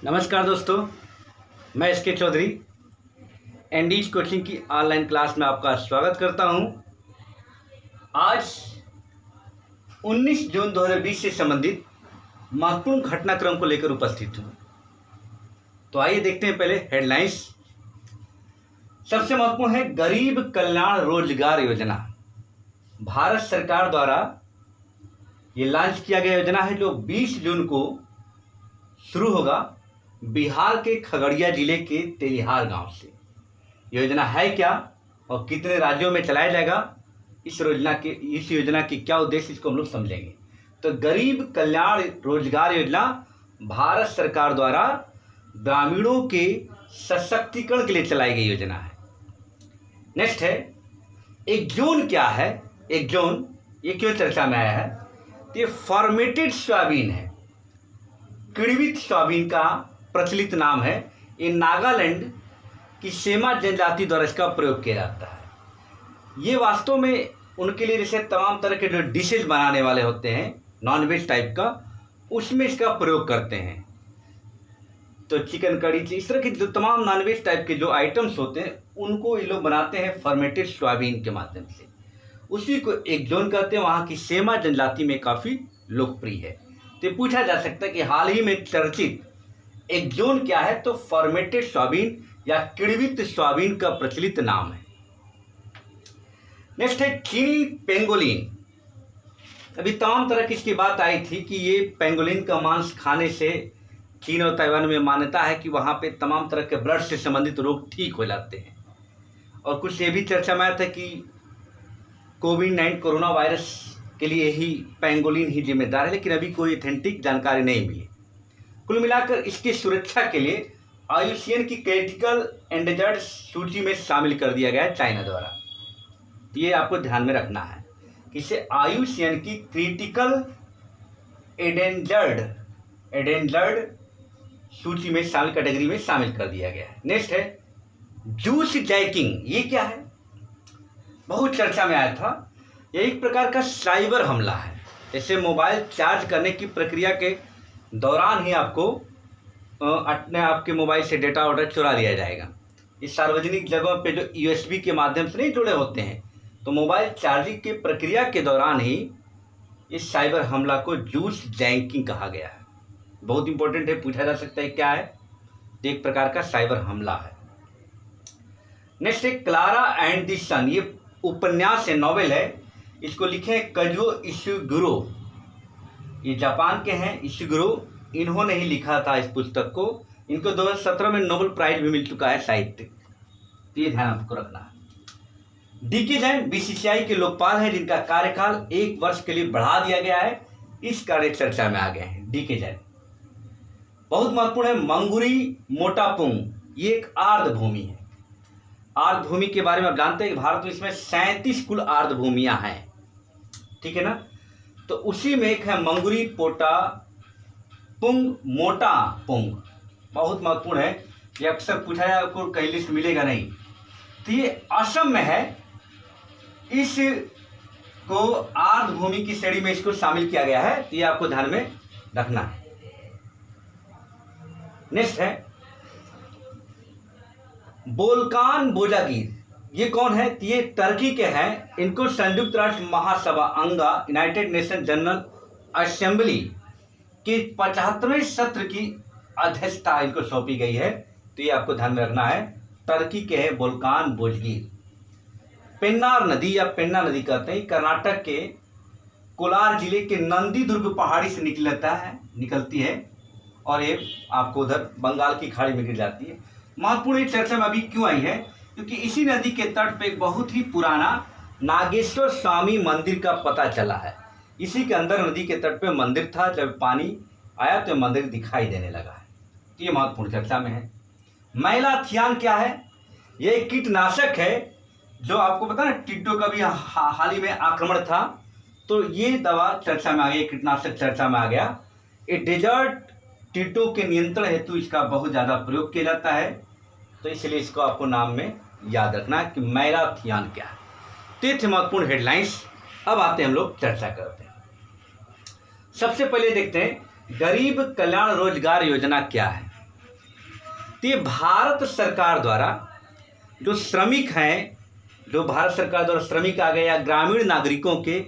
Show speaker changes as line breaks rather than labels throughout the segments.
नमस्कार दोस्तों, मैं एसके चौधरी एनडीज कोचिंग की ऑनलाइन क्लास में आपका स्वागत करता हूं। आज 19 जून 2020 से संबंधित महत्वपूर्ण घटनाक्रम को लेकर उपस्थित हूं। तो आइए देखते हैं पहले हेडलाइंस। सबसे महत्वपूर्ण है गरीब कल्याण रोजगार योजना। भारत सरकार द्वारा ये लॉन्च किया गया योजना है जो 20 जून को शुरू होगा बिहार के खगड़िया जिले के तेलिहार गांव से। योजना है क्या और कितने राज्यों में चलाया जाएगा, इस योजना की क्या उद्देश्य, इसको हम लोग समझेंगे। तो गरीब कल्याण रोजगार योजना भारत सरकार द्वारा ग्रामीणों के सशक्तिकरण के लिए चलाई गई योजना है। नेक्स्ट है एक जोन। क्या है एक जोन, ये क्यों चर्चा में आया है? तो ये फॉर्मेटेड सोयाबीन है, किण्वित सोयाबीन का प्रचलित नाम है। ये नागालैंड की सेमा जनजाति द्वारा इसका प्रयोग किया जाता है। ये वास्तव में उनके लिए जैसे तमाम तरह के जो डिशेज बनाने वाले होते हैं नॉनवेज टाइप का, उसमें इसका प्रयोग करते हैं। तो चिकन कड़ी, इस तरह के जो तमाम नॉनवेज टाइप के जो आइटम्स होते हैं उनको ये लोग बनाते हैं फॉर्मेटेड सोयाबीन के माध्यम से। उसी को एक जोन कहते हैं। वहाँ की सेमा जनजाति में काफ़ी लोकप्रिय है। तो पूछा जा सकता है कि हाल ही में चर्चित एक जोन क्या है? तो फॉर्मेटेड सोयाबीन या किण्वित सोयाबीन का प्रचलित नाम है। नेक्स्ट है चीनी पेंगोलिन। अभी तमाम तरह की इसकी बात आई थी कि ये पेंगोलिन का मांस खाने से चीन और ताइवान में मान्यता है कि वहाँ पे तमाम तरह के ब्लड से संबंधित रोग ठीक हो जाते हैं। और कुछ ये भी चर्चा में आया था कि कोविड-19 कोरोना वायरस के लिए ही पेंगोलिन ही जिम्मेदार है, लेकिन अभी कोई ऑथेंटिक जानकारी नहीं मिली। कुल मिलाकर इसकी सुरक्षा के लिए IUCN की क्रिटिकल एंडेंजर्ड सूची में शामिल कर दिया गया है चाइना द्वारा। ये आपको ध्यान में रखना है कि इसे IUCN की क्रिटिकल एंडेंजर्ड सूची में शामिल कैटेगरी में शामिल कर दिया गया है। नेक्स्ट है जूस जैकिंग। ये क्या है? बहुत चर्चा में आया था। ये एक प्रकार का साइबर हमला है। जैसे मोबाइल चार्ज करने की प्रक्रिया के दौरान ही आपको अपने आपके मोबाइल से डेटा ऑर्डर चुरा लिया जाएगा। इस सार्वजनिक जगहों पे जो USB के माध्यम से नहीं जुड़े होते हैं, तो मोबाइल चार्जिंग के प्रक्रिया के दौरान ही इस साइबर हमला को जूस जैकिंग कहा गया है। बहुत इंपॉर्टेंट है, पूछा जा सकता है क्या है? तो एक प्रकार का साइबर हमला है। नेक्स्ट है क्लारा एंड द सन। ये उपन्यास है, नॉवेल है। इसको लिखे कजुओ इशिगुरो। ये जापान के हैं इशिगुरो। इन्होंने ही लिखा था इस पुस्तक को। इनको 2017 में नोबेल प्राइज भी मिल चुका है साहित्य। ये ध्यान आपको रखना है। DK जैन BCCI के लोकपाल हैं जिनका कार्यकाल 1 वर्ष के लिए बढ़ा दिया गया है। इस कार्य चर्चा में आ गए हैं DK जैन। बहुत महत्वपूर्ण है मंगुरी मोटापुंग। ये एक आर्द्र भूमि है। आर्द्र भूमि के बारे में आप जानते हैं कि भारत में इसमें 37 कुल आर्द्र भूमियां हैं, ठीक है ना? तो उसी में एक है मंगुरी पोटा पुंग मोटा पुंग। बहुत महत्वपूर्ण है, ये अक्सर पूछा जाए, आपको कहीं लिस्ट मिलेगा नहीं। तो ये असम में है। इसको आर्द्र भूमि की श्रेणी में इसको शामिल किया गया है। तो ये आपको ध्यान में रखना है। नेक्स्ट है बोल्कान बोजागिर। ये कौन है? तो ये टर्की के हैं। इनको संयुक्त राष्ट्र महासभा अंगा यूनाइटेड नेशन जनरल असेंबली के 75वें सत्र की अध्यक्षता इनको सौंपी गई है। तो ये आपको ध्यान में रखना है। टर्की के हैं बोल्कान बोजागिर। पेन्नार नदी या पेन्ना नदी कहते हैं, कर्नाटक के कोलार जिले के नंदी दुर्ग पहाड़ी से निकलती है और ये आपको उधर बंगाल की खाड़ी में गिर जाती है। महत्वपूर्ण चर्चा में अभी क्यों आई है? क्योंकि इसी नदी के तट पे एक बहुत ही पुराना नागेश्वर स्वामी मंदिर का पता चला है। इसी के अंदर नदी के तट पे मंदिर था। जब पानी आया तो मंदिर दिखाई देने लगा है। तो ये महत्वपूर्ण चर्चा में है। मैलाथियान क्या है? ये एक कीटनाशक है जो आपको पता है टिड्डों का भी हाल ही में आक्रमण था। तो ये दवा चर्चा में आ गई, कीटनाशक चर्चा में आ गया। ये डेजर्ट टिड्डों के नियंत्रण हेतु इसका बहुत ज़्यादा प्रयोग किया जाता है। तो इसलिए इसको आपको नाम में याद रखना है कि मैलाथियान क्या है। तो ये थे महत्वपूर्ण हेडलाइंस। अब आते हैं हम लोग चर्चा करते हैं। सबसे पहले देखते हैं गरीब कल्याण रोजगार योजना क्या है। तो ये भारत सरकार द्वारा जो श्रमिक हैं, जो भारत सरकार द्वारा श्रमिक आ गए या ग्रामीण नागरिकों के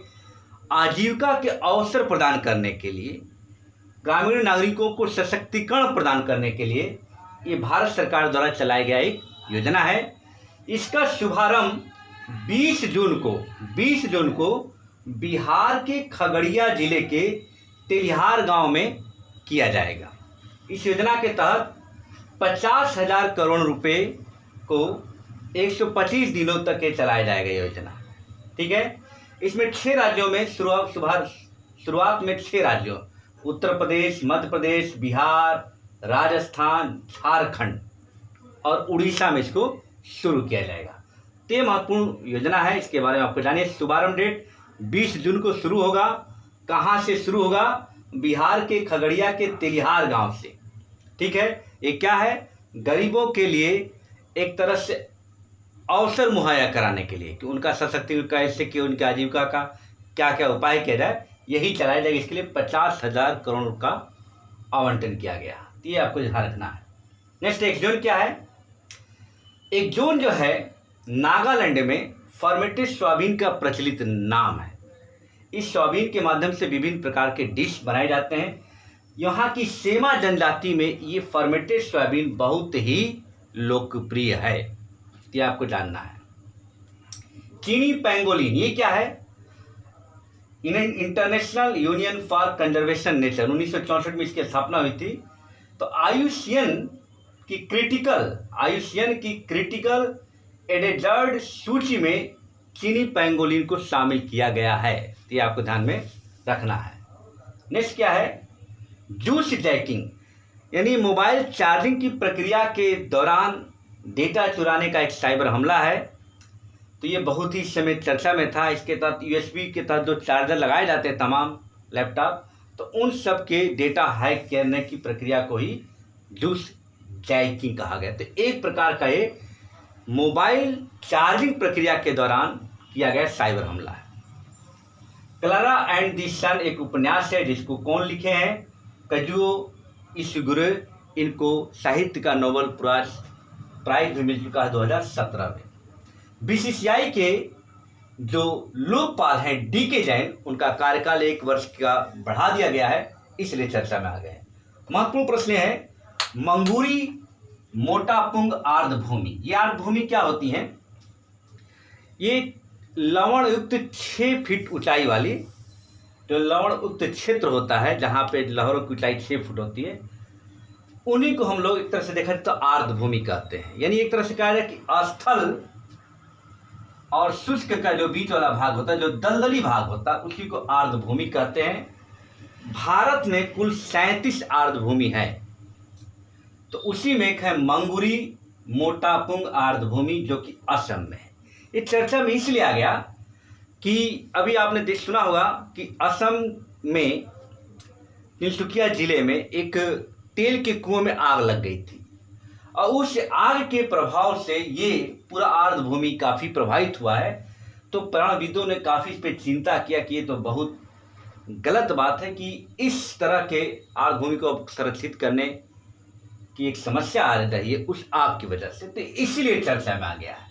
आजीविका के अवसर प्रदान करने के लिए, ग्रामीण नागरिकों को सशक्तिकरण प्रदान करने के लिए ये भारत सरकार द्वारा चलाया गया एक योजना है। इसका शुभारंभ 20 जून को बिहार के खगड़िया जिले के तेलिहार गांव में किया जाएगा। इस योजना के तहत 50,000 करोड़ रुपए को 125 दिनों तक के चलाया जाएगा योजना। ठीक है। इसमें 6 राज्यों में शुरुआत में 6 राज्यों उत्तर प्रदेश, मध्य प्रदेश, बिहार, राजस्थान, झारखंड और उड़ीसा में इसको शुरू किया जाएगा। तो ये महत्वपूर्ण योजना है, इसके बारे में आपको जानिए। शुभारंभ डेट 20 जून को शुरू होगा। कहाँ से शुरू होगा? बिहार के खगड़िया के तेलिहार गांव से। ठीक है। ये क्या है? गरीबों के लिए एक तरह से अवसर मुहैया कराने के लिए कि उनका सशक्तिकरण कैसे कि उनकी आजीविका का क्या क्या उपाय किया जाए, यही चलाया जाएगा। इसके लिए 50,000 करोड़ का आवंटन किया गया। ये आपको ध्यान रखना है। नेक्स्ट, एक जोन क्या है? एक जोन जो है नागालैंड में फर्मेंटेड सोयाबीन का प्रचलित नाम है। इस सोयाबीन के माध्यम से विभिन्न प्रकार के डिश बनाए जाते हैं। यहाँ की सेमा जनजाति में ये फर्मेंटेड सोयाबीन बहुत ही लोकप्रिय है, ये आपको जानना है। चीनी पैंगोलिन, ये क्या है? International union for conservation nature, 1964 में इसकी स्थापना हुई थी। तो आईयूसीएन की क्रिटिकल एंडेंजर्ड सूची में चीनी पैंगोलिन को शामिल किया गया है, ये आपको ध्यान में रखना है। नेक्स्ट क्या है? जूस जैकिंग, यानी मोबाइल चार्जिंग की प्रक्रिया के दौरान डेटा चुराने का एक साइबर हमला है। तो ये बहुत ही इस समय चर्चा में था। इसके तहत यूएसबी के तहत जो चार्जर लगाए जाते हैं तमाम लैपटॉप, तो उन सब के डेटा हैक करने की प्रक्रिया को ही जूस जैकिंग कहा गया। तो एक प्रकार का ये मोबाइल चार्जिंग प्रक्रिया के दौरान किया गया साइबर हमला है। क्लारा एंड दी सन एक उपन्यास है जिसको कौन लिखे हैं? Kazuo Ishiguro. इनको साहित्य का नोबेल प्राइज भी मिल चुका है 2017 में। बीसीसीआई के जो लोकपाल हैं डीके जैन, उनका कार्यकाल 1 वर्ष का बढ़ा दिया गया है, इसलिए चर्चा में आ गए हैं। महत्वपूर्ण प्रश्न है मंगूरी मोटापुंग आर्द्रभूमि। ये आर्द्रभूमि क्या होती है? ये लवण युक्त 6 फीट ऊंचाई वाली जो लवण युक्त क्षेत्र होता है, जहाँ पे लहरों की ऊंचाई 6 फुट होती है, उन्हीं को हम लोग एक तरह से देखा तो आर्द्रभूमि कहते हैं। यानी एक तरह से कहा जाए कि स्थल और शुष्क का जो बीच वाला भाग होता है, जो दलदली भाग होता है, उसी को आर्द्रभूमि कहते हैं। भारत में कुल 37 आर्द्रभूमि है, तो उसी में एक है मंगूरी मोटापुंग आर्द्रभूमि जो कि असम में है। ये चर्चा में इसलिए आ गया कि अभी आपने सुना होगा कि असम में तिनसुकिया जिले में एक तेल के कुएं में आग लग गई थी, और उस आग के प्रभाव से ये पूरा आर्द्रभूमि काफ़ी प्रभावित हुआ है। तो प्राणविदों ने काफ़ी इस पर चिंता किया कि ये तो बहुत गलत बात है कि इस तरह के आर्द्रभूमि को संरक्षित करने की एक समस्या आ रही है उस आग की वजह से। तो इसलिए चर्चा में आ गया है,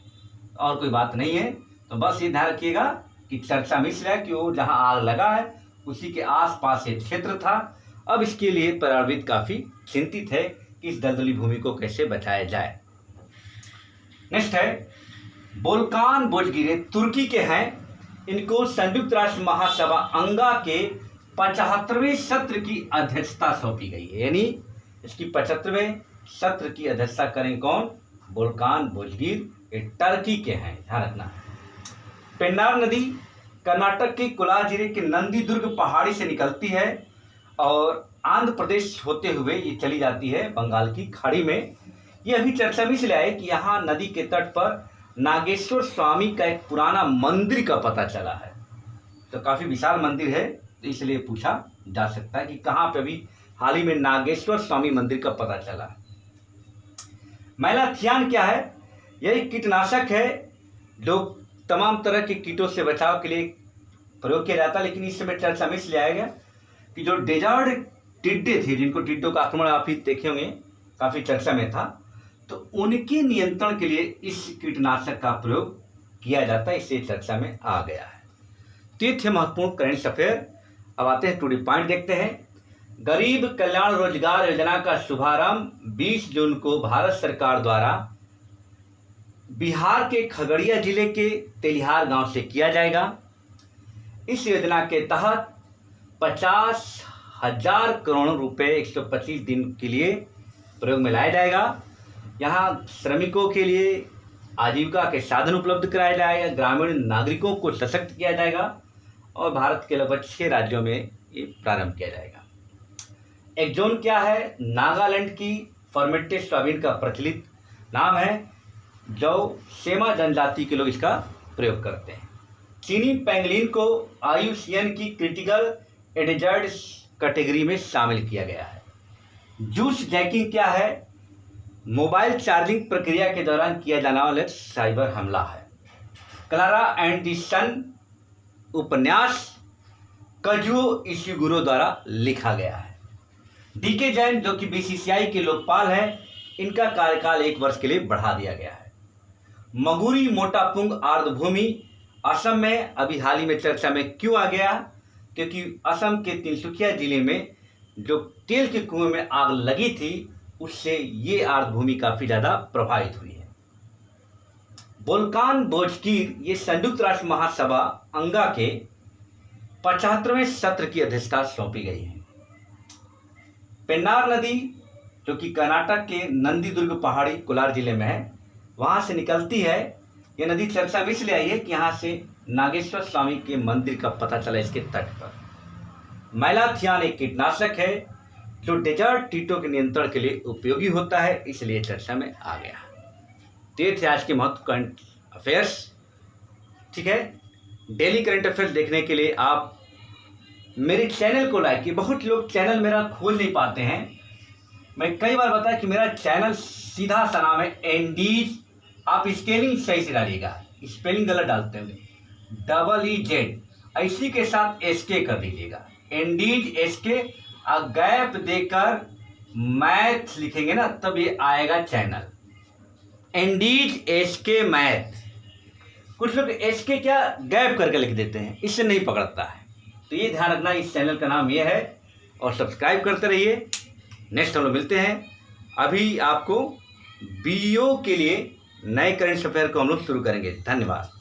और कोई बात नहीं है। तो बस ये ध्यान रखिएगा कि चर्चा में इसलिए कि वो जहाँ आग लगा है उसी के आसपास एक क्षेत्र था। अब इसके लिए पर्यावरणविद काफ़ी चिंतित है कि इस दलदली भूमि को कैसे बचाया जाए। नेक्स्ट है बोल्कान बोजगिरे, तुर्की के हैं। इनको संयुक्त राष्ट्र महासभा अंगा के 75वें सत्र की अध्यक्षता सौंपी गई है। यानी इसकी 75वें सत्र की अध्यक्षता करें कौन? बोल्कान बोजगिर। ये टर्की के हैं, ध्यान रखना है। पेन्नार नदी कर्नाटक के कोलार जिले के नंदी दुर्ग पहाड़ी से निकलती है और आंध्र प्रदेश होते हुए ये चली जाती है बंगाल की खाड़ी में। ये अभी चर्चा में इसलिए है कि यहाँ नदी के तट पर नागेश्वर स्वामी का एक पुराना मंदिर का पता चला है। तो काफ़ी विशाल मंदिर है, तो इसलिए पूछा जा सकता है कि कहाँ पे अभी हाल ही में नागेश्वर स्वामी मंदिर का पता चला। मैलाथियान क्या है? यह एक कीटनाशक है जो तमाम तरह के कीटों से बचाव के लिए प्रयोग किया जाता है। लेकिन इस समय चर्चा में इसलिए आएगा कि जो डेजर्ट टिड्डे थे, जिनको टिड्डों का आक्रमण आप ही देखे होंगे, काफ़ी चर्चा में था, तो उनके नियंत्रण के लिए इस कीटनाशक का प्रयोग किया जाता है, इसलिए चर्चा में आ गया है। तो ये थे महत्वपूर्ण करंट अफेयर। अब आते हैं टू द पॉइंट, देखते हैं। गरीब कल्याण रोजगार योजना का शुभारंभ 20 जून को भारत सरकार द्वारा बिहार के खगड़िया जिले के तेलिहार गांव से किया जाएगा। इस योजना के तहत 50,000 करोड़ रुपए 125 दिन के लिए प्रयोग में लाया जाएगा। यहाँ श्रमिकों के लिए आजीविका के साधन उपलब्ध कराया जाएगा, ग्रामीण नागरिकों को सशक्त किया जाएगा और भारत के लगभग 6 राज्यों में ये प्रारंभ किया जाएगा। एक जोन क्या है? नागालैंड की फर्मेंटेड सोयाबीन का प्रचलित नाम है, जो सेमा जनजाति के लोग इसका प्रयोग करते हैं। चीनी पैंगलिन को IUCN की क्रिटिकल एंडेंजर्ड कैटेगरी में शामिल किया गया है। जूस जैकिंग क्या है? मोबाइल चार्जिंग प्रक्रिया के दौरान किया जाने वाला साइबर हमला है। क्लारा एंड द सन उपन्यास काजुओ इशिगुरो द्वारा लिखा गया है। DK जैन जो कि BCCI के लोकपाल हैं, इनका कार्यकाल 1 वर्ष के लिए बढ़ा दिया गया है। मगुरी मोटापुंग आर्द्रभूमि असम में अभी हाल ही में चर्चा में क्यों आ गया? क्योंकि असम के तिनसुकिया जिले में जो तेल के कुएं में आग लगी थी, उससे ये आर्द्रभूमि काफी ज्यादा प्रभावित हुई है। वोल्कान बोजकीर ये संयुक्त राष्ट्र महासभा अंगा के 75वें सत्र की अध्यक्षता सौंपी गई है। पेन्नार नदी जो कि कर्नाटक के नंदीदुर्ग पहाड़ी कोलार जिले में है, वहां से निकलती है। यह नदी चर्चा में इसलिए आई है कि यहाँ से नागेश्वर स्वामी के मंदिर का पता चला इसके तट पर। मैलाथियान एक कीटनाशक है जो डेजर्ट कीटों के नियंत्रण के लिए उपयोगी होता है, इसलिए चर्चा में आ गया। तो ये थे आज के महत्व करंट अफेयर्स। ठीक है, डेली करंट अफेयर्स देखने के लिए आप मेरे चैनल को लाइक कीजिए। बहुत लोग चैनल मेरा खोल नहीं पाते हैं। मैं कई बार बताया कि मेरा चैनल सीधा सा नाम है एंडीज, आप स्पेलिंग सही से डालिएगा, स्पेलिंग गलत डालते होंगे, EEZ, इसी के साथ SK कर दीजिएगा, एंडीज SK, और गैप देकर मैथ लिखेंगे ना, तब ये आएगा चैनल एंडीज SK मैथ। कुछ लोग SK क्या गैप करके लिख देते हैं, इससे नहीं पकड़ता है। तो ये ध्यान रखना, इस चैनल का नाम ये है, और सब्सक्राइब करते रहिए। नेक्स्ट हम लोग मिलते हैं। अभी आपको BO के लिए नए करंट अफेयर को हम लोग शुरू करेंगे। धन्यवाद।